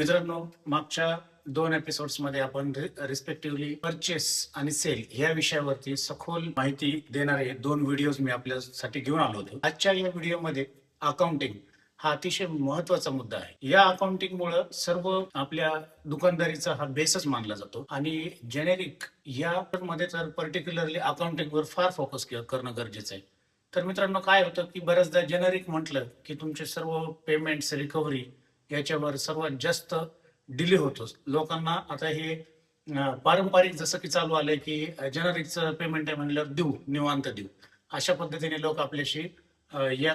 मित्रांनो, मागच्या 2 एपिसोड्समध्ये आपण रिस्पेक्टिव्हली परचेस आणि सेल या विषयावरती सखोल माहिती देणारे 2 व्हिडिओज मी आपल्यासाठी घेऊन आलो होतो. आजच्या या व्हिडिओमध्ये अकाउंटिंग हा अतिशय महत्वाचा मुद्दा आहे. या अकाउंटिंगमुळे सर्व आपल्या दुकानदारीचा हा बेसच मानला जातो आणि जेनेरिक या मध्ये तर पर्टिक्युलरली अकाउंटिंगवर फार फोकस करणं गरजेचं आहे. तर मित्रांनो, काय होतं की बऱ्याचदा जेनेरिक म्हटलं की तुमचे सर्व पेमेंट्स रिकव्हरी याच्यावर सर्वात जास्त डिले होतो. लोकांना आता हे पारंपरिक जसं की चालू आलंय की जेनरिकचं पेमेंट आहे म्हणल्यावर देऊ, निवांत देऊ, अशा पद्धतीने लोक आपल्याशी या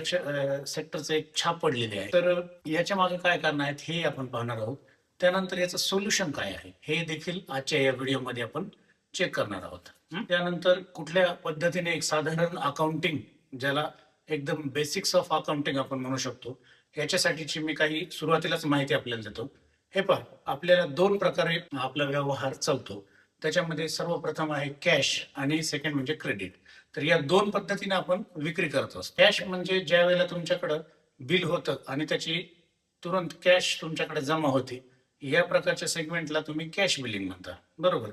सेक्टरचं एक छाप पडलेली आहे. तर याच्या मागे काय कारण आहेत हे आपण पाहणार आहोत. त्यानंतर याचं सोल्युशन काय आहे हे देखील आजच्या या व्हिडिओमध्ये आपण चेक करणार आहोत. त्यानंतर कुठल्या पद्धतीने एक साधारण अकाउंटिंग, ज्याला एकदम बेसिक्स ऑफ अकाउंटिंग आपण म्हणू शकतो, याच्यासाठीची मी काही सुरुवातीलाच माहिती आपल्याला देतो. हे पहा, आपल्याला 2 प्रकारे आपला व्यवहार चालतो. त्याच्यामध्ये सर्वप्रथम आहे कॅश आणि सेकंड म्हणजे क्रेडिट. तर या 2 पद्धतीने आपण विक्री करतो. कॅश म्हणजे ज्या वेळेला तुमच्याकडे बिल होतं आणि त्याची तुरंत कॅश तुमच्याकडे जमा होते, या प्रकारच्या सेगमेंटला तुम्ही कॅश बिलिंग म्हणता, बरोबर.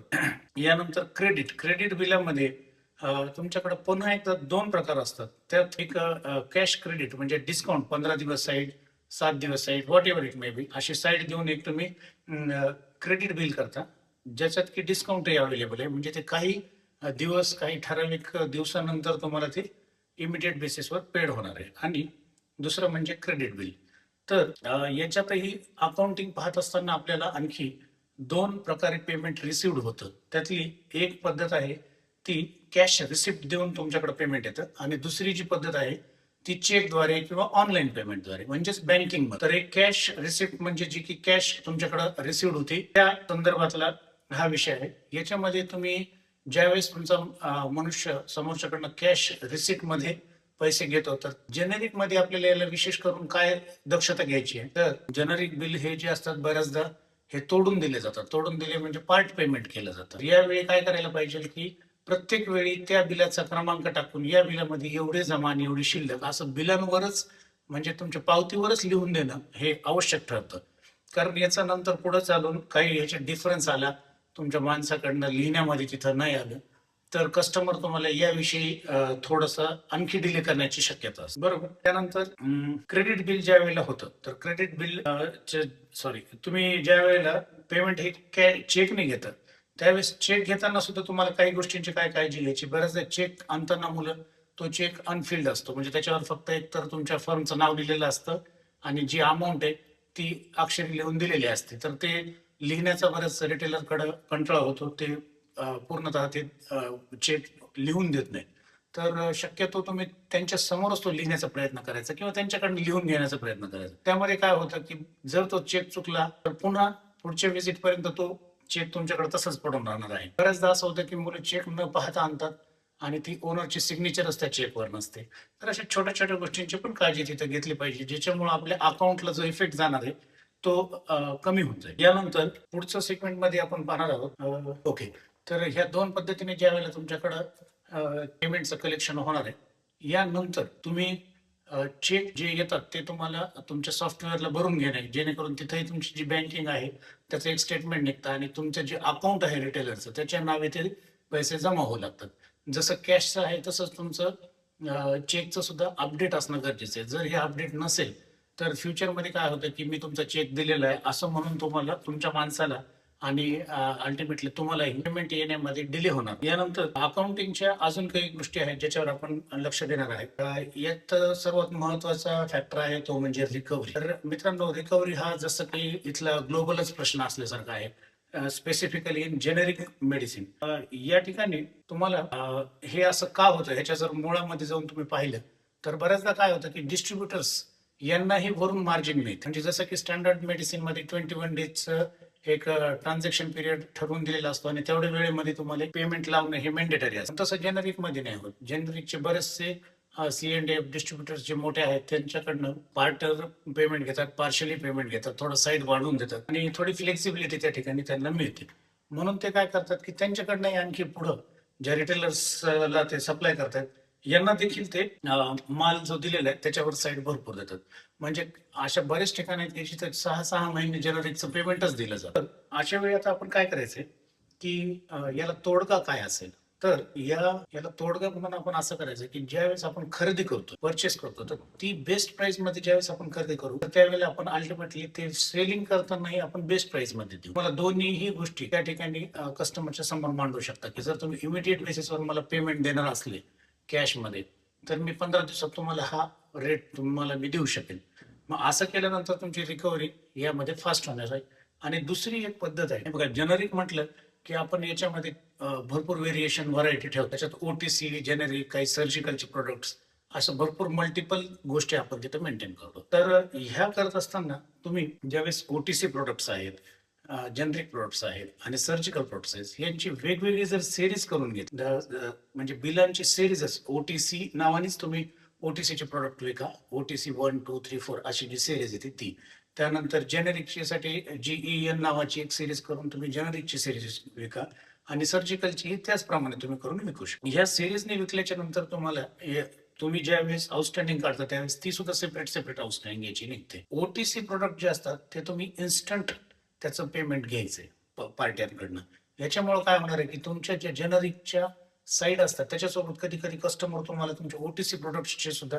यानंतर क्रेडिट बिलामध्ये तुमच्याकडे पुन्हा एकदा 2 प्रकार असतात. त्यात एक कॅश क्रेडिट म्हणजे डिस्काउंट 15 दिवस साईड, 7 दिवस side, what ever it may be, अशी साईड देऊन एक तुम्ही क्रेडिट बिल करता, ज्याच्यात की डिस्काउंटही अवेलेबल आहे. म्हणजे ते काही दिवस, काही ठराविक दिवसानंतर तुम्हाला ते इमिडिएट बेसिसवर पेड होणार आहे. आणि दुसरं म्हणजे क्रेडिट बिल. तर याच्यातही अकाउंटिंग पाहत असताना आपल्याला आणखी 2 प्रकारे पेमेंट रिसिव्ड होतं. त्यातली एक पद्धत आहे ती कॅश रिसिप्ट देऊन तुमच्याकडे पेमेंट येतं आणि दुसरी जी पद्धत आहे ती चेकद्वारे किंवा ऑनलाईन पेमेंटद्वारे, म्हणजेच बँकिंग. तर एक कॅश रिसिप्ट म्हणजे जी की कॅश तुमच्याकडे रिसिव्ड होती त्या संदर्भातला हा विषय आहे. याच्यामध्ये तुम्ही ज्यावेळेस तुमचा मनुष्य समोरच्याकडनं कॅश रिसिप्ट मध्ये पैसे घेतो, तर जेनेरिक मध्ये आपल्याला याला विशेष करून काय दक्षता घ्यायची आहे, तर जेनेरिक बिल हे जे असतात बऱ्याचदा हे तोडून दिले जातात. तोडून दिले म्हणजे पार्ट पेमेंट केलं जातं. यावेळी काय करायला पाहिजे की प्रत्येक वेळी त्या बिलाचा क्रमांक टाकून या बिलामध्ये एवढे जमा आणि एवढी शिल्लक असं बिलांवरच, म्हणजे तुमच्या पावतीवरच लिहून देणं हे आवश्यक ठरतं. कारण याचा नंतर पुढे चालून काही याचे डिफरन्स आला, तुमच्या माणसाकडनं लिहिण्यामध्ये तिथं नाही आलं, तर कस्टमर तुम्हाला याविषयी थोडंसं आणखी डिले करण्याची शक्यता असते, बरोबर. त्यानंतर क्रेडिट बिल ज्या वेळेला होतं, तर क्रेडिट बिल तुम्ही ज्या वेळेला पेमेंट हे चेकने घेतात, त्यावेळेस चेक घेताना सुद्धा तुम्हाला काही गोष्टींची काय काळजी घ्यायची. बऱ्याचदा चेक आणताना मुलं तो चेक अनफिल्ड असतो, म्हणजे त्याच्यावर फक्त एक तर तुमच्या फर्मचं नाव लिहिलेलं असतं आणि जी अमाऊंट आहे ती अक्षरी लिहून दिलेली असते. तर ते लिहिण्याचा बऱ्याच रिटेलरकडे कंटाळा होतो, ते पूर्णतः ते चेक लिहून देत नाही. तर शक्यतो तुम्ही त्यांच्या समोरच तो लिहिण्याचा प्रयत्न करायचा किंवा त्यांच्याकडून लिहून घेण्याचा प्रयत्न करायचा. त्यामध्ये काय होतं की जर तो चेक चुकला तर पुन्हा पुढच्या व्हिजिट पर्यंत तो चेक तुमच्याकडे तसंच पडून राहणार आहे. बऱ्याचदा असं होतं की मुलं चेक न पाहता आणतात आणि ती ओनरची सिग्नेचरच त्या चेकवर नसते. तर अशा छोट्या छोट्या गोष्टींची पण काळजी तिथे घेतली पाहिजे, ज्याच्यामुळे आपल्या अकाउंटला जो इफेक्ट जाणार आहे तो कमी होऊन जाईल. यानंतर पुढचं सेगमेंट मध्ये आपण पाहणार आहोत. ओके, तर ह्या 2 पद्धतीने ज्या वेळेला तुमच्याकडं पेमेंटचं कलेक्शन होणार आहे, यानंतर तुम्ही चेक जे येतात ते तुम्हाला तुमच्या सॉफ्टवेअरला भरून घेणे, जेणेकरून तिथेही तुमची जी बँकिंग आहे त्याचं एक स्टेटमेंट निघतं आणि तुमचं जे अकाउंट आहे रिटेलरचं त्याच्या नावे ते पैसे जमा होऊ लागतात. जसं कॅशचं आहे तसंच तुमचं चेकचं सुद्धा अपडेट असणं गरजेचं आहे. जर हे अपडेट नसेल तर फ्युचरमध्ये काय होतं की मी तुमचा चेक दिलेला आहे असं म्हणून तुम्हाला, तुमच्या माणसाला आणि अल्टिमेटली तुम्हालाही पेमेंट येण्यामध्ये डिले होणार. यानंतर अकाउंटिंगच्या अजून काही गोष्टी आहेत ज्याच्यावर आपण लक्ष देणार आहे. यात सर्वात महत्वाचा फॅक्टर आहे तो म्हणजे रिकव्हरी. तर मित्रांनो, रिकव्हरी हा जसं की इथला ग्लोबलच प्रश्न असल्यासारखा आहे, स्पेसिफिकली इन जेनेरिक मेडिसिन. या ठिकाणी तुम्हाला हे असं का होतं ह्याच्या जर मुळामध्ये जाऊन तुम्ही पाहिलं तर बऱ्याचदा काय होतं की डिस्ट्रीब्युटर्स यांनाही वरून मार्जिन मिळते. म्हणजे जसं की स्टँडर्ड मेडिसिन मध्ये 21 डेजचं एक ट्रान्झॅक्शन पिरियड ठरवून दिलेला असतो आणि तेवढ्या वेळेमध्ये तुम्हाला पेमेंट लावणं हे मॅन्डेटरी असतं. तसं जेनरिक मध्ये नाही होत. जेनरिकचे बरेचसे C&F डिस्ट्रीब्युटर्स जे मोठे आहेत त्यांच्याकडनं पार्टर पेमेंट घेतात, पार्शली पेमेंट घेतात, थोडं साईड वाढवून देतात आणि थोडी फ्लेक्सिबिलिटी त्या ठिकाणी त्यांना मिळते. म्हणून ते काय करतात की त्यांच्याकडनं आणखी पुढं ज्या रिटेलर्सला ते सप्लाय करतात यांना देखील ते माल जो दिलेला आहे त्याच्यावर साईड भरपूर देतात. म्हणजे अशा बरेच ठिकाणी आहेत की जिथे 6-6 महिने जेनरिकचं पेमेंटच दिलं जातं. अशा वेळी आता आपण काय करायचंय की याला तोडगा काय असेल, तर याला तोडगा म्हणून आपण असं करायचं की ज्यावेळेस आपण खरेदी करतो, परचेस करतो, तर ती बेस्ट प्राइस मध्ये ज्यावेळेस आपण खरेदी करू, तर त्यावेळेला आपण अल्टिमेटली ते सेलिंग करतानाही आपण बेस्ट प्राइस मध्ये देऊ. मला दोन्हीही गोष्टी त्या ठिकाणी कस्टमरच्या समोर मांडू शकता की जर तुम्ही इमिडिएट बेसिसवर मला पेमेंट देणार असले कॅशमध्ये, तर मी 15 दिवसात तुम्हाला हा रेट तुम्हाला मी देऊ शकेन. मग असं केल्यानंतर तुमची रिकव्हरी यामध्ये फास्ट होणार आहे. आणि दुसरी एक पद्धत आहे बघा, जेनरिक म्हटलं की आपण याच्यामध्ये भरपूर व्हेरिएशन व्हरायटी ठेवतो. त्याच्यात ओटीसी, जेनेरिक, काही सर्जिकलचे प्रोडक्ट्स, असं भरपूर मल्टिपल गोष्टी आपण तिथे मेंटेन करतो. तर ह्या करत असताना तुम्ही ज्यावेळेस ओटीसी प्रोडक्ट्स आहेत, जेनरिक प्रोडक्ट्स आहेत आणि सर्जिकल प्रोडक्ट्स आहेत, यांची वेगवेगळी जर सिरीज करून घेतली, म्हणजे बिलांची सिरीज ओटीसी नावानेच तुम्ही ओटीसीचे प्रोडक्ट विका. ओटीसी 1, 2, 3, 4 अशी जी सिरीज येते ती. त्यानंतर जेनेरिकची साठी जीईएन नावाची एक सिरीज करून तुम्ही जेनेरिकची सिरीज विका आणि सर्जिकलची त्याचप्रमाणे तुम्ही करून विकू शकता. ह्या सिरीजने विकल्याच्या नंतर तुम्हाला तुम्ही ज्या वेळेस आउटस्टँडिंग काढता त्यावेळेस ती सुद्धा सेपरेट आउटस्टँडिंग याची निघते. ओटीसी प्रोडक्ट जे असतात ते तुम्ही इन्स्टंट त्याचं पेमेंट घ्यायचंय पार्ट्यांकडनं. याच्यामुळे काय होणार आहे की तुमच्या ज्या जेनरिकच्या साईड असतात त्याच्यासोबत कधी कधी कस्टमर तुम्हाला तुमच्या ओटीसी प्रोडक्टचे सुद्धा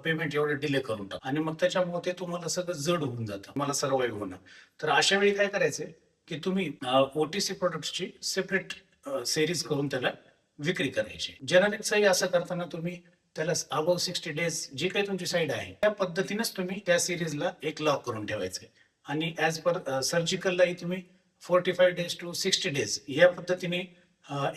पेमेंट एवढे डिले करून टाक आणि मग त्याच्यामुळे ते तुम्हाला सगळं जड होऊन जातं, मला सर्वाईव्ह होणं. तर अशा वेळी काय करायचंय की तुम्ही ओटीसी प्रोडक्टची सेपरेट सिरीज करून त्याला विक्री करायची. जेनरिकचंही असं करताना तुम्ही त्याला अबाव 60 डेज जी काही तुमची साईड आहे त्या पद्धतीनेच तुम्ही त्या सिरीजला एक लॉक करून ठेवायचंय. आणि ॲज पर सर्जिकललाही तुम्ही 45 डेज टू 60 डेज या पद्धतीने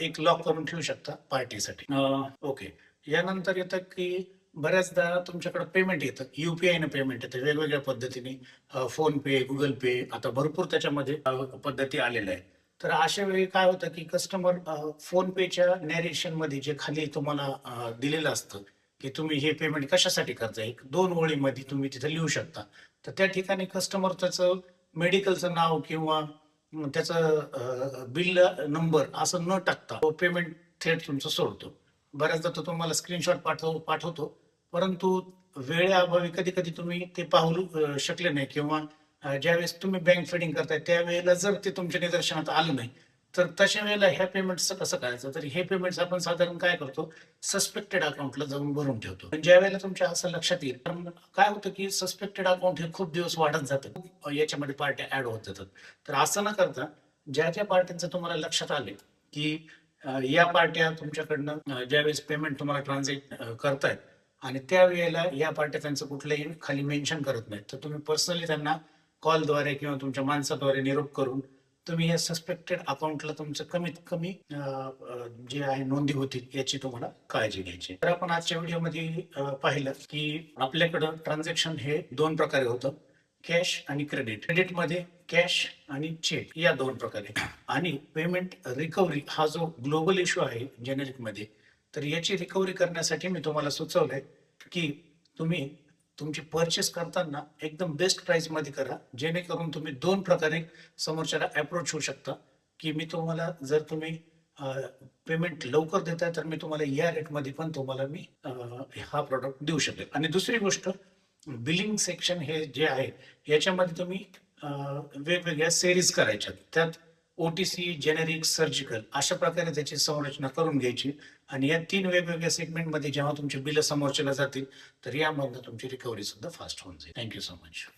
एक लॉक करून ठेवू शकता पार्टीसाठी. ओके. यानंतर येतं की बऱ्याचदा तुमच्याकडे पेमेंट येतं, युपीआयनं पेमेंट येतं वेगवेगळ्या पद्धतीने, फोन पे, गुगल पे, आता भरपूर त्याच्यामध्ये पद्धती आलेल्या आहेत. तर अशा वेळी काय होतं की कस्टमर फोन पेच्या नॅरेशन मध्ये जे खाली तुम्हाला दिलेलं असतं की तुम्ही हे पेमेंट कशासाठी करताय, एक 2 ओळीमध्ये तुम्ही तिथे लिहू शकता. तर त्या ठिकाणी कस्टमर त्याचं मेडिकलचं नाव किंवा त्याचं बिल नंबर असं न टाकता तो पेमेंट थेट तुमचं सोडतो. बऱ्याचदा तो तुम्हाला स्क्रीनशॉट पाठवतो, परंतु वेळेअभावी कधी कधी तुम्ही ते पाहू शकले नाही किंवा ज्यावेळेस तुम्ही बँक फिडिंग करताय त्यावेळेला जर ते तुमच्या निदर्शनात आलं नाही, तर तशा वेळेला ह्या पेमेंटचं कसं करायचं, तर हे पेमेंट्स आपण साधारण काय करतो, सस्पेक्टेड अकाउंटला जाऊन भरून ठेवतो. पण ज्या वेळेला तुमच्या असं लक्षात येईल, कारण काय होतं की सस्पेक्टेड अकाउंट हे खूप दिवस वाढत जातं, याच्यामध्ये पार्ट्या ऍड होत जातात. तर असं न करता ज्या ज्या पार्ट्यांचं तुम्हाला लक्षात आले की या पार्ट्या तुमच्याकडनं ज्यावेळेस पेमेंट तुम्हाला ट्रान्झॅक्ट करतायत आणि त्यावेळेला या पार्ट्या त्यांचं कुठलंही खाली मेन्शन करत नाहीत, तर तुम्ही पर्सनली त्यांना कॉलद्वारे किंवा तुमच्या माणसाद्वारे निरोप करून तुम्ही या सस्पेक्टेड अकाउंटला तुमचं कमीत कमी जे आहे नोंदी होतील याची तुम्हाला काळजी घ्यायची. तर आपण आजच्या व्हिडिओमध्ये पाहिलं की आपल्याकडं ट्रान्झॅक्शन हे 2 प्रकारे होतं, कॅश आणि क्रेडिट. क्रेडिटमध्ये कॅश आणि चेक या 2 प्रकारे. आणि पेमेंट रिकव्हरी हा जो ग्लोबल इश्यू आहे जेनेरिकमध्ये, तर याची रिकव्हरी करण्यासाठी मी तुम्हाला सुचवलंय की तुम्ही तुमची परचेस करताना एकदम बेस्ट प्राइस मध्ये करा, जेणेकरून तुम्ही 2 प्रकारे समोरच्याला अप्रोच होऊ शकता की मी तुम्हाला, जर तुम्ही पेमेंट लवकर देताय तर मी तुम्हाला या रेटमध्ये पण तुम्हाला मी हा प्रोडक्ट देऊ शकेल. आणि दुसरी गोष्ट, बिलिंग सेक्शन हे जे आहे याच्यामध्ये तुम्ही वेगवेगळ्या सिरीज करायच्या, त्यात ओटीसी, जेनेरिक, सर्जिकल अशा प्रकारे त्याची संरचना करून घ्यायची. आणि या 3 वेगवेगळ्या सेगमेंटमध्ये जेव्हा तुमचे बिल समोरच्याला जातील तर यामधनं तुमची रिकव्हरी सुद्धा फास्ट होऊन जाईल. Thank you so much.